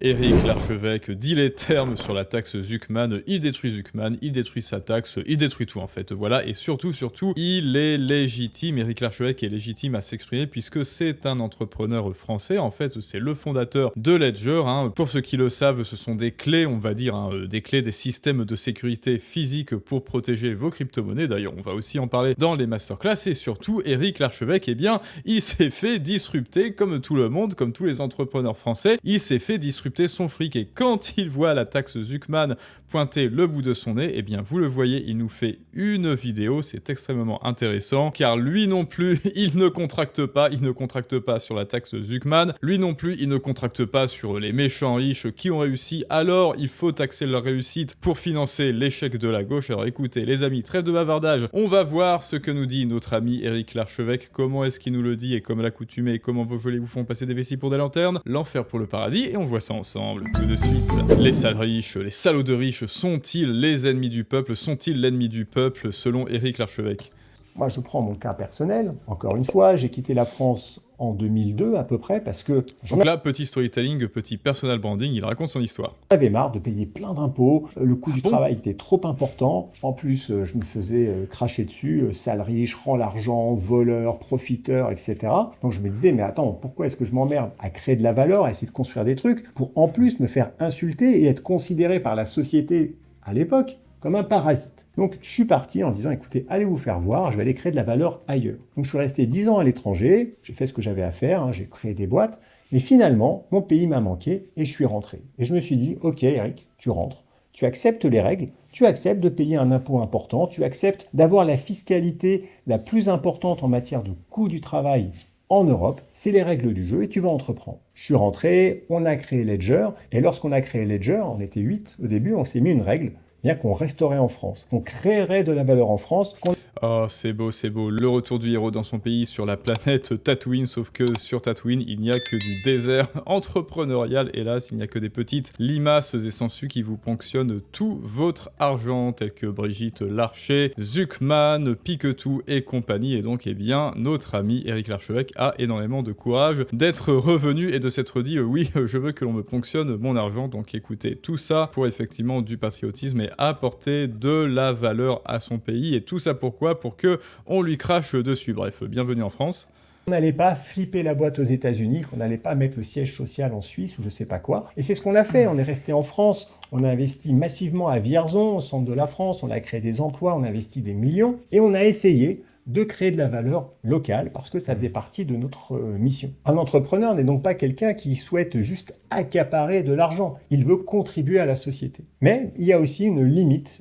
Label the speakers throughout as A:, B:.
A: Éric Larchevêque dit les termes sur la taxe Zuckman, il détruit Zuckman, il détruit sa taxe, il détruit tout en fait, voilà, et surtout, il est légitime, Éric Larchevêque est légitime à s'exprimer puisque c'est un entrepreneur français, en fait c'est le fondateur de Ledger, hein. Pour ceux qui le savent, ce sont des clés, on va dire, hein, des clés, des systèmes de sécurité physique pour protéger vos crypto-monnaies, d'ailleurs on va aussi en parler dans les masterclass, et surtout Éric Larchevêque, eh bien, il s'est fait disrupter comme tout le monde, comme tous les entrepreneurs français, il s'est fait disrupter son fric, et quand il voit la taxe Zuckman pointer le bout de son nez, eh bien vous le voyez, il nous fait une vidéo, c'est extrêmement intéressant, car lui non plus, il ne contracte pas sur la taxe Zuckman, lui non plus, il ne contracte pas sur les méchants riches qui ont réussi, alors il faut taxer leur réussite pour financer l'échec de la gauche. Alors écoutez les amis, trêve de bavardage, on va voir ce que nous dit notre ami Éric Larchevêque, comment est-ce qu'il nous le dit, et comme l'accoutumée, comment vos gelées vous font passer des vessies pour des lanternes, l'enfer pour le paradis, et on voit ça ensemble, tout de suite. Les sales riches, les salauds de riches, sont-ils les ennemis du peuple? Sont-ils l'ennemi du peuple, selon Éric Larchevêque?
B: Moi, je prends mon cas personnel. Encore une fois, j'ai quitté la France en 2002 à peu près parce que
A: Donc là, petit storytelling, petit personal branding, il raconte son histoire.
B: j'en avais marre de payer plein d'impôts, le coût du travail était trop important, en plus je me faisais cracher dessus, sale riche, rend l'argent, voleur, profiteur, etc. Donc je me disais, mais attends, pourquoi est-ce que je m'emmerde à créer de la valeur, à essayer de construire des trucs, pour en plus me faire insulter et être considéré par la société à l'époque comme un parasite. Donc je suis parti en disant, écoutez, allez vous faire voir, je vais aller créer de la valeur ailleurs. Donc je suis resté 10 ans à l'étranger, j'ai fait ce que j'avais à faire, hein, j'ai créé des boîtes, mais finalement, mon pays m'a manqué et je suis rentré. Et je me suis dit, ok Eric, tu rentres, tu acceptes les règles, tu acceptes de payer un impôt important, tu acceptes d'avoir la fiscalité la plus importante en matière de coût du travail en Europe, c'est les règles du jeu et tu vas entreprendre. Je suis rentré, on a créé Ledger, et lorsqu'on a créé Ledger, on était 8 au début, on s'est mis une règle, bien qu'on resterait en France, qu'on créerait de la valeur en France.
A: Oh, c'est beau, le retour du héros dans son pays sur la planète Tatooine, sauf que sur Tatooine, il n'y a que du désert entrepreneurial, hélas, il n'y a que des petites limaces et sangsues qui vous ponctionnent tout votre argent, tels que Brigitte Larcher, Zuckman, Piquetou et compagnie, et donc, eh bien, notre ami Éric Larchevêque a énormément de courage d'être revenu et de s'être dit, oui, je veux que l'on me ponctionne mon argent, donc écoutez, tout ça pour effectivement du patriotisme et apporter de la valeur à son pays, et tout ça pourquoi? Pour que on lui crache dessus. Bref, bienvenue en France.
B: On n'allait pas flipper la boîte aux États-Unis, qu'on n'allait pas mettre le siège social en Suisse ou je sais pas quoi. Et c'est ce qu'on a fait, on est resté en France, on a investi massivement à Vierzon, au centre de la France, on a créé des emplois, on a investi des millions, et on a essayé de créer de la valeur locale, parce que ça faisait partie de notre mission. Un entrepreneur n'est donc pas quelqu'un qui souhaite juste accaparer de l'argent, il veut contribuer à la société. Mais il y a aussi une limite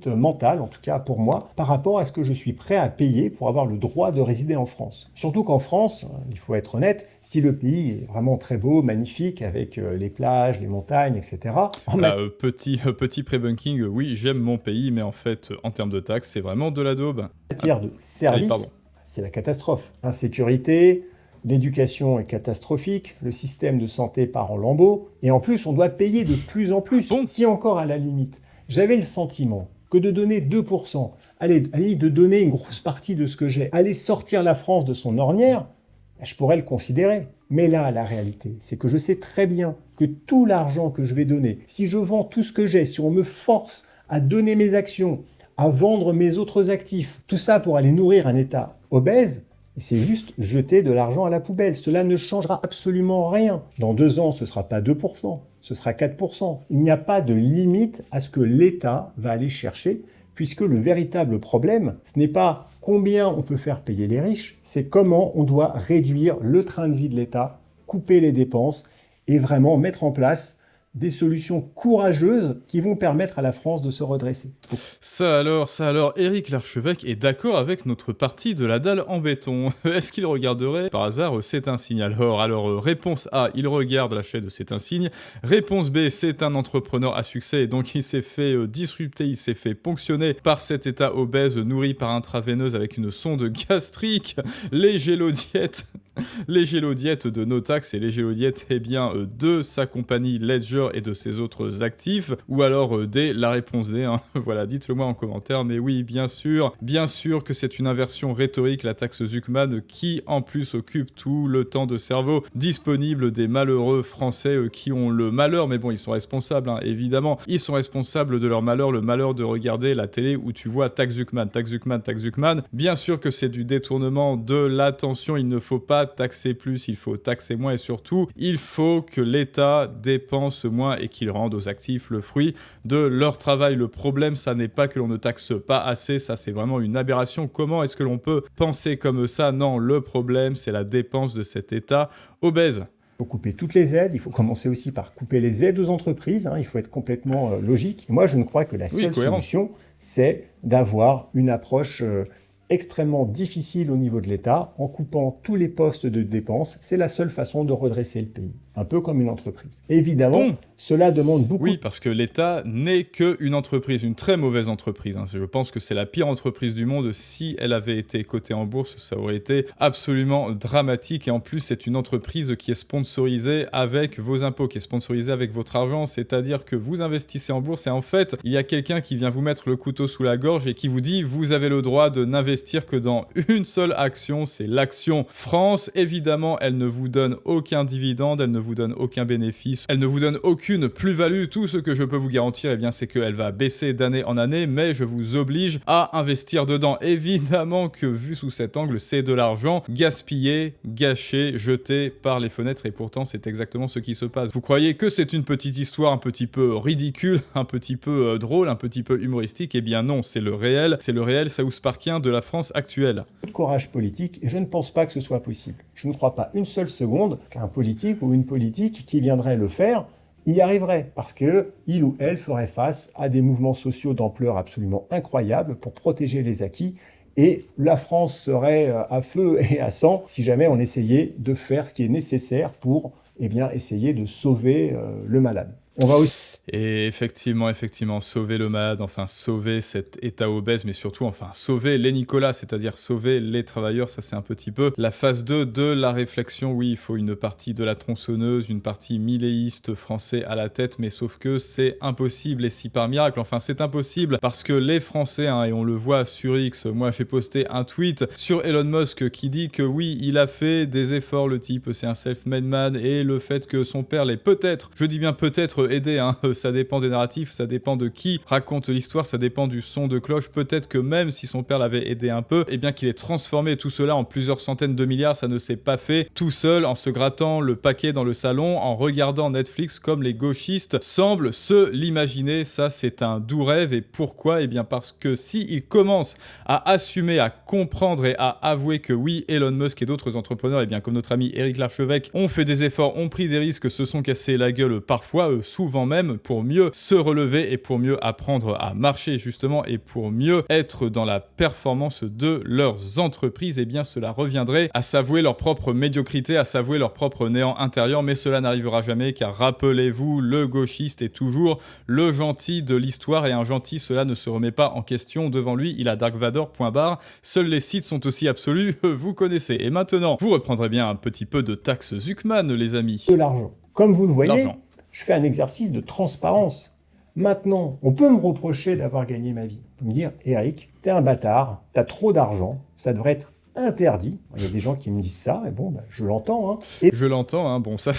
B: mentale, en tout cas pour moi, par rapport à ce que je suis prêt à payer pour avoir le droit de résider en France. Surtout qu'en France, il faut être honnête, si le pays est vraiment très beau, magnifique, avec les plages, les montagnes, etc.
A: Petit pré-bunking, oui, j'aime mon pays, mais en fait, en termes de taxes, c'est vraiment de la daube.
B: En matière de service, c'est la catastrophe. Insécurité, l'éducation est catastrophique, le système de santé part en lambeaux, et en plus, on doit payer de plus en plus.
A: Bon.
B: Si encore, à la limite, j'avais le sentiment que de donner 2%, allez, de donner une grosse partie de ce que j'ai, aller sortir la France de son ornière, je pourrais le considérer. Mais là, la réalité, c'est que je sais très bien que tout l'argent que je vais donner, si je vends tout ce que j'ai, si on me force à donner mes actions, à vendre mes autres actifs, tout ça pour aller nourrir un État obèse, c'est juste jeter de l'argent à la poubelle. Cela ne changera absolument rien. Dans 2 ans, ce ne sera pas 2%, ce sera 4%. Il n'y a pas de limite à ce que l'État va aller chercher, puisque le véritable problème, ce n'est pas combien on peut faire payer les riches, c'est comment on doit réduire le train de vie de l'État, couper les dépenses et vraiment mettre en place des solutions courageuses qui vont permettre à la France de se redresser.
A: Ça alors, Éric Larchevêque est d'accord avec notre partie de la dalle en béton. Est-ce qu'il regarderait par hasard C'est un signe? Alors, réponse A, il regarde la chaîne C'est un signe. Réponse B, c'est un entrepreneur à succès, donc il s'est fait disrupter, il s'est fait ponctionner par cet état obèse nourri par intraveineuse avec une sonde gastrique, les gélodiètes. les gélodiettes de nos taxes et les gélodiettes de sa compagnie Ledger et de ses autres actifs, ou alors D, la réponse D, hein. Voilà, dites-le moi en commentaire, mais oui, bien sûr que c'est une inversion rhétorique, la taxe Zuckman, qui en plus occupe tout le temps de cerveau disponible des malheureux Français qui ont le malheur, mais bon, ils sont responsables, hein, évidemment, ils sont responsables de leur malheur, le malheur de regarder la télé où tu vois taxe Zuckman, taxe Zuckman, taxe Zuckman. Bien sûr que c'est du détournement de l'attention, il ne faut pas taxer plus, il faut taxer moins, et surtout, il faut que l'État dépense moins et qu'il rende aux actifs le fruit de leur travail. Le problème, ça n'est pas que l'on ne taxe pas assez, ça c'est vraiment une aberration. Comment est-ce que l'on peut penser comme ça? Non, le problème, c'est la dépense de cet État obèse.
B: Il faut couper toutes les aides, il faut commencer aussi par couper les aides aux entreprises, hein, il faut être complètement logique. Et moi, je ne crois que la seule solution, c'est d'avoir une approche extrêmement difficile au niveau de l'État, en coupant tous les postes de dépenses. C'est la seule façon de redresser le pays, un peu comme une entreprise. Et évidemment, cela demande beaucoup...
A: Oui, parce que l'État n'est qu'une entreprise, une très mauvaise entreprise, hein. Je pense que c'est la pire entreprise du monde. Si elle avait été cotée en bourse, ça aurait été absolument dramatique. Et en plus, c'est une entreprise qui est sponsorisée avec vos impôts, qui est sponsorisée avec votre argent. C'est-à-dire que vous investissez en bourse et en fait, il y a quelqu'un qui vient vous mettre le couteau sous la gorge et qui vous dit « Vous avez le droit de n'investir que dans une seule action, c'est l'action France ». Évidemment, elle ne vous donne aucun dividende, elle ne vous donne aucun bénéfice, elle ne vous donne aucune plus-value. Tout ce que je peux vous garantir, eh bien, c'est qu'elle va baisser d'année en année, mais je vous oblige à investir dedans. Évidemment que, vu sous cet angle, c'est de l'argent gaspillé, gâché, jeté par les fenêtres, et pourtant, c'est exactement ce qui se passe. Vous croyez que c'est une petite histoire un petit peu ridicule, un petit peu drôle, un petit peu humoristique? Eh bien non, c'est le réel South Parkien de la France actuelle.
B: De courage politique, et je ne pense pas que ce soit possible. Je ne crois pas une seule seconde qu'un politique ou une politique qui viendrait le faire y arriverait, parce que il ou elle ferait face à des mouvements sociaux d'ampleur absolument incroyable pour protéger les acquis, et la France serait à feu et à sang si jamais on essayait de faire ce qui est nécessaire pour essayer de sauver le malade. On va aussi...
A: Et effectivement, sauver le malade, enfin sauver cet état obèse, mais surtout, enfin sauver les Nicolas, c'est-à-dire sauver les travailleurs, ça c'est un petit peu la phase 2 de la réflexion. Oui, il faut une partie de la tronçonneuse, une partie milléiste français à la tête, mais sauf que c'est impossible, et si par miracle, enfin c'est impossible, parce que les Français, hein, et on le voit sur X, moi j'ai posté un tweet sur Elon Musk qui dit que oui, il a fait des efforts, le type, c'est un self-made man, et le fait que son père l'ait peut-être, je dis bien peut-être aidé, hein, ça dépend des narratifs, ça dépend de qui raconte l'histoire, ça dépend du son de cloche. Peut-être que même si son père l'avait aidé un peu, eh bien qu'il ait transformé tout cela en plusieurs centaines de milliards, ça ne s'est pas fait tout seul en se grattant le paquet dans le salon, en regardant Netflix comme les gauchistes semblent se l'imaginer. Ça, c'est un doux rêve. Et pourquoi? Eh bien parce que s'il commence à assumer, à comprendre et à avouer que oui, Elon Musk et d'autres entrepreneurs, eh bien comme notre ami Éric Larchevêque, ont fait des efforts, ont pris des risques, se sont cassés la gueule parfois, souvent même, pour mieux se relever et pour mieux apprendre à marcher justement et pour mieux être dans la performance de leurs entreprises, eh bien cela reviendrait à s'avouer leur propre médiocrité, à s'avouer leur propre néant intérieur, mais cela n'arrivera jamais car rappelez-vous, le gauchiste est toujours le gentil de l'histoire et un gentil, cela ne se remet pas en question devant lui, il a Dark Vador, point barre, seuls les sites sont aussi absolus, vous connaissez. Et maintenant, vous reprendrez bien un petit peu de taxe Zuckman, les amis.
B: De l'argent. Comme vous le voyez, je fais un exercice de transparence. Maintenant, on peut me reprocher d'avoir gagné ma vie. On peut me dire, Eric, t'es un bâtard, t'as trop d'argent, ça devrait être interdit. Il y a des gens qui me disent ça, et bon, je l'entends. Hein.
A: Je l'entends, hein. Bon, ça,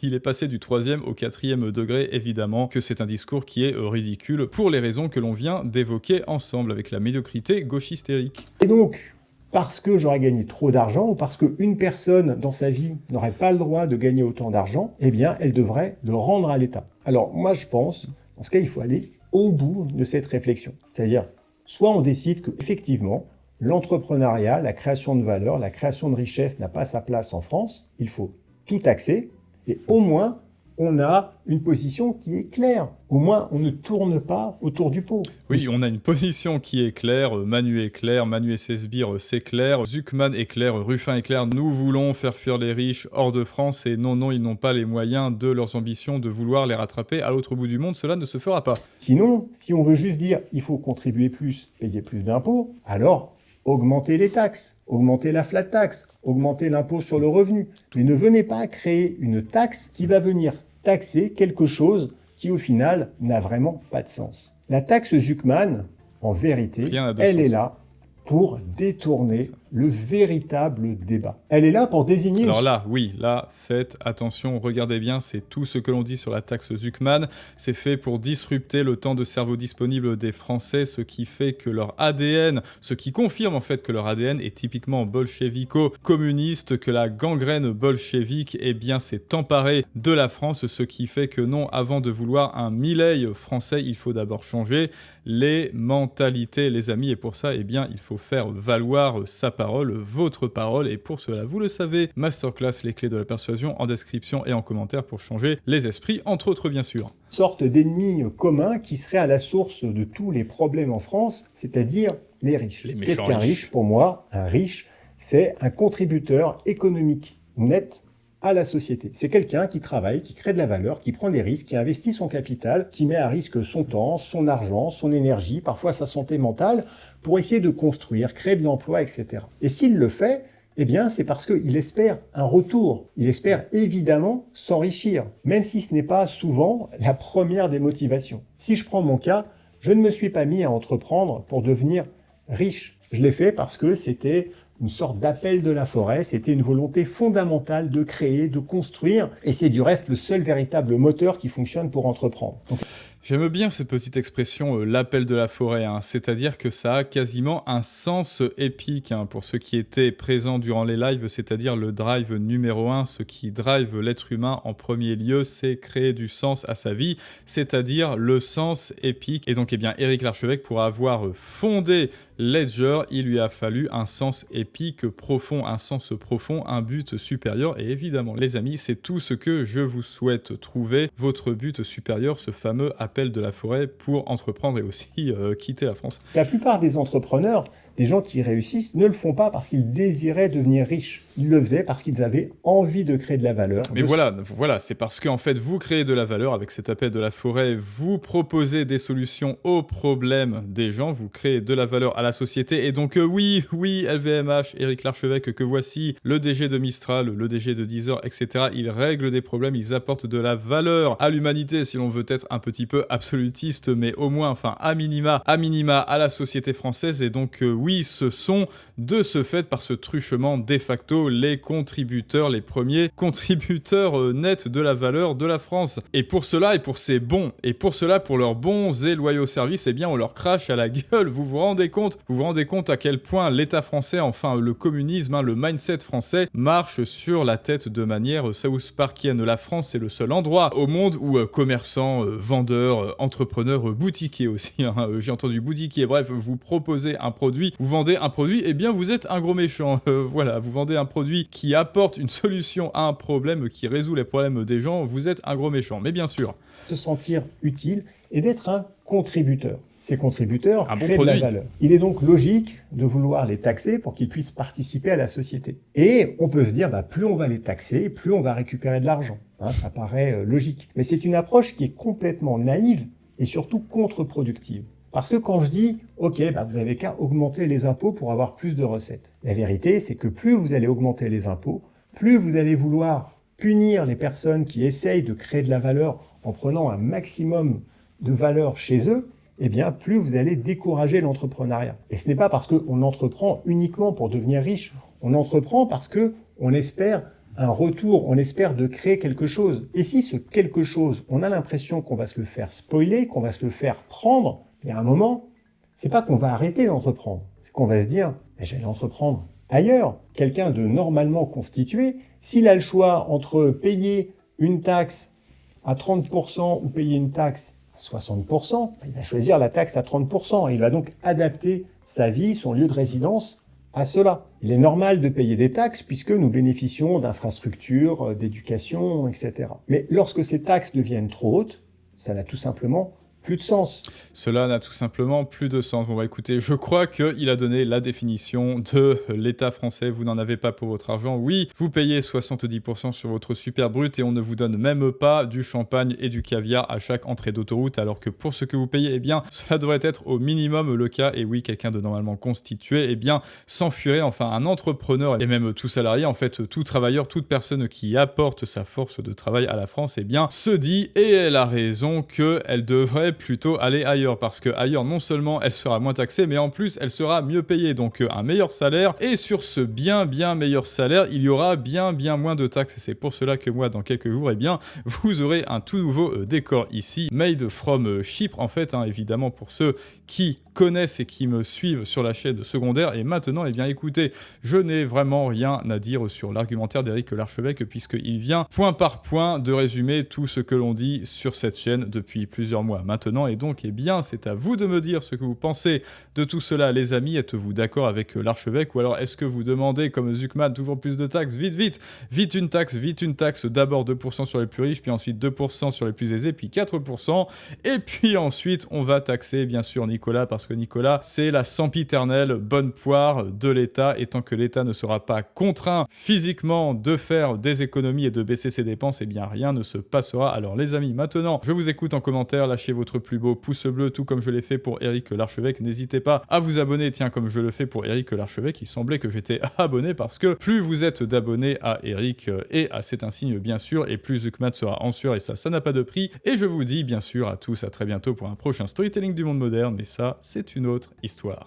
A: il est passé du 3e au 4e degré, évidemment, que c'est un discours qui est ridicule, pour les raisons que l'on vient d'évoquer ensemble, avec la médiocrité gauchiste Eric.
B: Et donc, parce que j'aurais gagné trop d'argent, ou parce qu'une personne dans sa vie n'aurait pas le droit de gagner autant d'argent, eh bien, elle devrait le rendre à l'État. Alors, moi, je pense, dans ce cas, il faut aller au bout de cette réflexion. C'est-à-dire, soit on décide qu'effectivement, l'entrepreneuriat, la création de valeur, la création de richesse n'a pas sa place en France, il faut tout taxer, et au moins, on a une position qui est claire. Au moins, on ne tourne pas autour du pot.
A: Oui, on a une position qui est claire, Manu est clair, Manu et ses sbires, c'est clair, Zuckman est clair, Ruffin est clair, nous voulons faire fuir les riches hors de France, et non, ils n'ont pas les moyens de leurs ambitions de vouloir les rattraper à l'autre bout du monde, cela ne se fera pas.
B: Sinon, si on veut juste dire, il faut contribuer plus, payer plus d'impôts, alors augmentez les taxes, augmentez la flat tax, augmentez l'impôt sur le revenu. Mais ne venez pas créer une taxe qui va venir taxer quelque chose qui, au final, n'a vraiment pas de sens. La taxe Zuckman, en vérité, elle est là pour détourner le véritable débat. Elle est là pour désigner...
A: Alors là, oui, là, faites attention, regardez bien, c'est tout ce que l'on dit sur la taxe Zuckman. C'est fait pour disrupter le temps de cerveau disponible des Français, ce qui fait que leur ADN, ce qui confirme en fait que leur ADN est typiquement bolchevico-communiste, que la gangrène bolchevique, eh bien, s'est emparée de la France, ce qui fait que non, avant de vouloir un Milei français, il faut d'abord changer les mentalités, les amis, et pour ça, eh bien, il faut faire valoir sa parole, votre parole, et pour cela, vous le savez, masterclass, les clés de la persuasion en description et en commentaire pour changer les esprits, entre autres bien sûr.
B: Sorte d'ennemi commun qui serait à la source de tous les problèmes en France, c'est-à-dire les riches. Qu'est-ce qu'un riche pour moi? Un riche, c'est un contributeur économique net à la société. C'est quelqu'un qui travaille, qui crée de la valeur, qui prend des risques, qui investit son capital, qui met à risque son temps, son argent, son énergie, parfois sa santé mentale, pour essayer de construire, créer de l'emploi, etc. Et s'il le fait, eh bien, c'est parce qu'il espère un retour. Il espère évidemment s'enrichir, même si ce n'est pas souvent la première des motivations. Si je prends mon cas, je ne me suis pas mis à entreprendre pour devenir riche. Je l'ai fait parce que c'était une sorte d'appel de la forêt, c'était une volonté fondamentale de créer, de construire, et c'est du reste le seul véritable moteur qui fonctionne pour entreprendre. Donc,
A: j'aime bien cette petite expression, l'appel de la forêt, hein. C'est-à-dire que ça a quasiment un sens épique, hein, pour ceux qui étaient présents durant les lives, c'est-à-dire le drive numéro 1, ce qui drive l'être humain en premier lieu, c'est créer du sens à sa vie, c'est-à-dire le sens épique. Et donc, eh bien, Éric Larchevêque, pour avoir fondé Ledger, il lui a fallu un sens épique profond, un sens profond, un but supérieur. Et évidemment, les amis, c'est tout ce que je vous souhaite trouver, votre but supérieur, ce fameux appel de la forêt pour entreprendre et aussi quitter la France.
B: La plupart des entrepreneurs, des gens qui réussissent, ne le font pas parce qu'ils désiraient devenir riches. Ils le faisaient parce qu'ils avaient envie de créer de la valeur.
A: Mais voilà, c'est parce qu'en fait, vous créez de la valeur avec cet appel de la forêt, vous proposez des solutions aux problèmes des gens, vous créez de la valeur à la société, et donc oui, LVMH, Éric Larchevêque, que voici, le DG de Mistral, le DG de Deezer, etc., ils règlent des problèmes, ils apportent de la valeur à l'humanité, si l'on veut être un petit peu absolutiste, mais au moins, enfin, à minima, à la société française, et donc oui, ce sont, de ce fait, par ce truchement de facto, les contributeurs, les premiers contributeurs nets de la valeur de la France. Et pour cela, et pour ces bons, et pour cela, pour leurs bons et loyaux services, eh bien, on leur crache à la gueule. Vous vous rendez compte à quel point l'État français, enfin, le communisme, hein, le mindset français, marche sur la tête de manière South Parkienne. La France, c'est le seul endroit au monde où commerçants, vendeurs, entrepreneurs, boutiquiers aussi, hein, j'ai entendu boutiquier, bref, vous proposez un produit, vous vendez un produit, eh bien, vous êtes un gros méchant. Voilà, vous vendez un produit qui apporte une solution à un problème, qui résout les problèmes des gens, vous êtes un gros méchant. Mais bien sûr.
B: Se sentir utile et d'être un contributeur. Ces contributeurs créent
A: de
B: la valeur. Il est donc logique de vouloir les taxer pour qu'ils puissent participer à la société. Et on peut se dire, plus on va les taxer, plus on va récupérer de l'argent. Hein, ça paraît logique. Mais c'est une approche qui est complètement naïve et surtout contre-productive. Parce que quand je dis, ok, vous avez qu'à augmenter les impôts pour avoir plus de recettes. La vérité, c'est que plus vous allez augmenter les impôts, plus vous allez vouloir punir les personnes qui essayent de créer de la valeur en prenant un maximum de valeur chez eux, eh bien, plus vous allez décourager l'entrepreneuriat. Et ce n'est pas parce qu'on entreprend uniquement pour devenir riche. On entreprend parce qu'on espère un retour, on espère de créer quelque chose. Et si ce quelque chose, on a l'impression qu'on va se le faire spoiler, qu'on va se le faire prendre, il y a un moment, c'est pas qu'on va arrêter d'entreprendre, c'est qu'on va se dire, j'allais entreprendre ailleurs. Quelqu'un de normalement constitué, s'il a le choix entre payer une taxe à 30% ou payer une taxe à 60%, il va choisir la taxe à 30%. Et il va donc adapter sa vie, son lieu de résidence à cela. Il est normal de payer des taxes puisque nous bénéficions d'infrastructures, d'éducation, etc. Mais lorsque ces taxes deviennent trop hautes, ça n'a tout simplement plus de sens.
A: Cela n'a tout simplement plus de sens. Bon bah écoutez, je crois qu'il a donné la définition de l'État français. Vous n'en avez pas pour votre argent. Oui, vous payez 70% sur votre super brut et on ne vous donne même pas du champagne et du caviar à chaque entrée d'autoroute, alors que pour ce que vous payez, eh bien, cela devrait être au minimum le cas. Et oui, quelqu'un de normalement constitué, eh bien, s'enfuirait, enfin, un entrepreneur et même tout salarié, en fait, tout travailleur, toute personne qui apporte sa force de travail à la France, eh bien, se dit, et elle a raison, qu'elle devrait plutôt aller ailleurs, parce que ailleurs, non seulement elle sera moins taxée, mais en plus, elle sera mieux payée, donc un meilleur salaire, et sur ce bien meilleur salaire, il y aura bien moins de taxes, et c'est pour cela que moi, dans quelques jours, eh bien, vous aurez un tout nouveau décor ici, made from Chypre, en fait, hein, évidemment, pour ceux qui connaissent et qui me suivent sur la chaîne secondaire. Et maintenant, eh bien écoutez, je n'ai vraiment rien à dire sur l'argumentaire d'Éric Larchevêque, puisqu'il vient point par point de résumer tout ce que l'on dit sur cette chaîne depuis plusieurs mois maintenant. Et donc, eh bien, c'est à vous de me dire ce que vous pensez de tout cela, les amis. Êtes-vous d'accord avec Larchevêque, ou alors est-ce que vous demandez, comme Zuckman, toujours plus de taxes? Vite une taxe, d'abord 2% sur les plus riches, puis ensuite 2% sur les plus aisés, puis 4%, et puis ensuite, on va taxer, bien sûr, Nicolas, parce que Nicolas, c'est la sempiternelle bonne poire de l'État, et tant que l'État ne sera pas contraint physiquement de faire des économies et de baisser ses dépenses, eh bien rien ne se passera. Alors les amis, maintenant, je vous écoute en commentaire, lâchez votre plus beau pouce bleu, tout comme je l'ai fait pour Éric Larchevêque. N'hésitez pas à vous abonner, tiens, comme je le fais pour Éric Larchevêque. Il semblait que j'étais abonné, parce que plus vous êtes d'abonnés à Éric et à cet insigne, bien sûr, et plus Zuckman sera en sueur, et ça n'a pas de prix. Et je vous dis, bien sûr, à tous, à très bientôt pour un prochain storytelling du monde moderne, mais ça, c'est une autre histoire.